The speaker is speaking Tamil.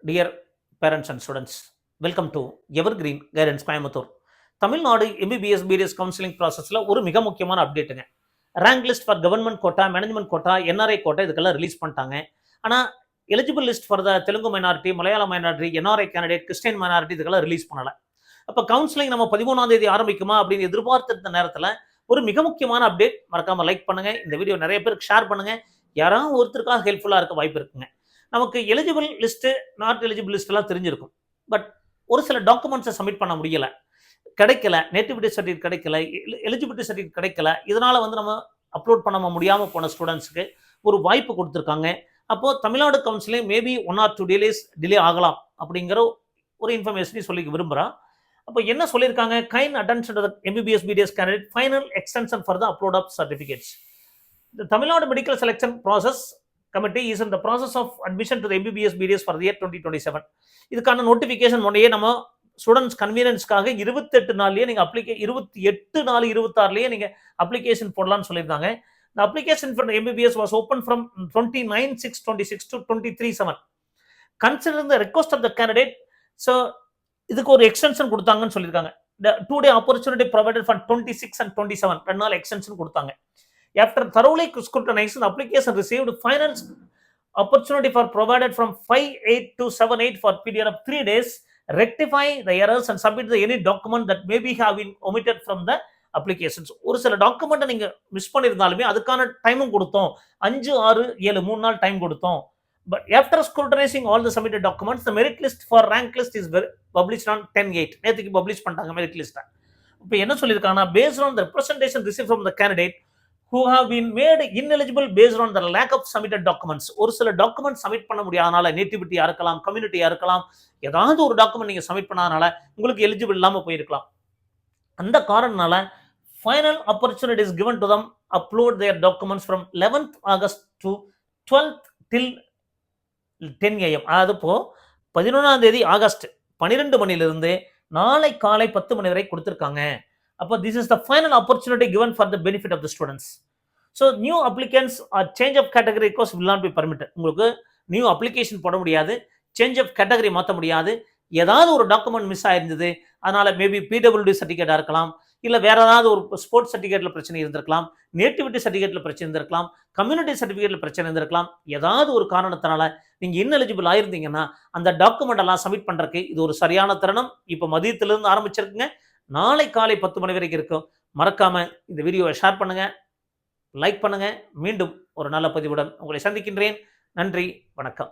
Dear parents and students, welcome to Evergreen Guidance Coimbatore. Tamil Nadu MBBS BDS counselling ப்ராசஸில் ஒரு மிக முக்கியமான அப்டேட்டுங்க. Rank list for government quota, management quota, NRI quota இதுக்கெல்லாம் ரிலீஸ் பண்ணிட்டாங்க. ஆனால் eligible list for the Telugu minority, மலையாள minority, NRI candidate, Christian minority இதுக்கெல்லாம் ரிலீஸ் பண்ணலை. அப்போ கவுன்சிலிங் நம்ம 13ஆம் தேதி ஆரம்பிக்குமா அப்படின்னு எதிர்பார்த்திருந்த நேரத்தில் ஒரு மிக முக்கியமான அப்டேட். மறக்காமல் லைக் பண்ணுங்கள், இந்த வீடியோ நிறைய பேருக்கு ஷேர் பண்ணுங்கள். யாராவது ஒருத்தருக்காக ஹெல்ப்ஃபுல்லாக இருக்க வாய்ப்பு இருக்குங்க. நமக்கு எலிஜிபிள் லிஸ்ட்டு, நாட் எலிஜிபிள் லிஸ்ட்லாம் தெரிஞ்சிருக்கும். பட் ஒரு சில டாக்குமெண்ட்ஸை சப்மிட் பண்ண முடியலை, கிடைக்கல, நேட்டிவிட்டி சர்டிஃபிகேட் கிடைக்கல, எலிஜிபிலிட்டி சர்டிஃபிகேட் கிடைக்கல. இதனால் நம்ம அப்லோட் பண்ண முடியாமல் போன ஸ்டூடெண்ட்ஸுக்கு ஒரு வாய்ப்பு கொடுத்துருக்காங்க. அப்போது Tamil Nadu counselling maybe 1 or 2 days delay ஆகலாம் அப்படிங்கிற ஒரு இன்ஃபர்மேஷனையும் சொல்லிக்க விரும்புகிறேன். அப்போ என்ன சொல்லியிருக்காங்க? Kind attention to the MBBS BDS candidate, final extension for the upload of certificates. The Tamil Nadu Medical Selection Process Committee is in the process of admission to the MBBS BDS for the year 2027. இதுக்கான நோட்டிஃபிகேஷன் முன்னையே நம்ம ஸ்டூடெண்ட்ஸ் கன்வீனியன்ஸ்க்காக 28 நாள்லயே நீங்கள் 28/4/26 நீங்கள் அப்ளிகேஷன் போடலாம்னு சொல்லியிருந்தாங்க. The application for the MBBS was open from 29/6/26 to 23/7. Considering the request of the candidate, so இதுக்கு ஒரு எக்ஸ்டென்ஷன் கொடுத்தாங்கன்னு சொல்லியிருக்காங்க. The 2-day opportunity provided for 26 and 27 2 நாள் எக்ஸ்டென்ஷன் கொடுத்தாங்க. After thoroughly scrutinizing, the application received final opportunity for provided from 5/8 to 7/8 for period of 3 days, rectify the errors and submit the any document that may be have been omitted from the applications. ஒரு சில டாக்குமெண்ட்டை நீங்கள் மிஸ் பண்ணியிருந்தாலுமே அதுக்கான டைமும் கொடுத்தோம். 5, 6, 7 3 நாள் டைம் கொடுத்தோம். But after scrutinizing all the submitted documents, the merit list for rank list is published on 10/8. நேற்றுக்கு பப்ளிஷ் பண்ணிட்டாங்க merit list. இப்போ என்ன சொல்லியிருக்காங்கன்னா, based on the representation received from the candidate who have been made ineligible based on the lack of submitted documents. ஒரு சில டாக்குமெண்ட் சப்மிட் பண்ண முடியாதனால, நேட்டிவிட்டியா இருக்கலாம், கம்யூனிட்டியா இருக்கலாம், ஏதாவது ஒரு டாக்குமெண்ட் நீங்க சப்மிட் பண்ணாதனால உங்களுக்கு எலிஜிபிள் இல்லாம போயிருக்கலாம். அந்த காரணனால final opportunity is given to them upload their documents from 11th August to 12th till 10 AM. அதாவது இப்போ 11ஆம் தேதி ஆகஸ்ட் 12 மணிலிருந்து நாளை காலை 10 மணி வரை கொடுத்திருக்காங்க. அப்போ this is the final opportunity given for the benefit of the students. So new applicants or change of category request will not be permitted. உங்களுக்கு நியூ அப்ளிகேஷன் போட முடியாது, சேஞ்ச் ஆஃப் கேட்டகரி மாற்ற முடியாது. ஏதாவது ஒரு டாக்குமெண்ட் மிஸ் ஆயிருந்தது, அதனால மேபி பிடபிள்யூடி சர்டிஃபிகேட்டாக இருக்கலாம், இல்லை வேற ஏதாவது ஒரு ஸ்போர்ட்ஸ் சர்டிஃபிகேட்ல பிரச்சனை இருந்திருக்கலாம், நேட்டிவிட்டி சர்டிஃபிகேட்ல பிரச்சனை இருந்திருக்கலாம், கம்யூனிட்டி சர்டிஃபிகேட்ல பிரச்சனை இருந்திருக்கலாம். ஏதாவது ஒரு காரணத்தினால நீங்க இன்எலிஜிபிள் ஆயிருந்தீங்கன்னா அந்த டாக்குமெண்ட் எல்லாம் சப்மிட் பண்றதுக்கு இது ஒரு சரியான தருணம். இப்போ மதியத்திலிருந்து ஆரம்பிச்சிருக்குங்க, நாளை காலை 10 மணி வரைக்கும் இருக்கும். மறக்காம இந்த வீடியோவை ஷேர் பண்ணுங்க, லைக் பண்ணுங்க. மீண்டும் ஒரு நல்ல பதிவுடன் உங்களை சந்திக்கின்றேன். நன்றி, வணக்கம்.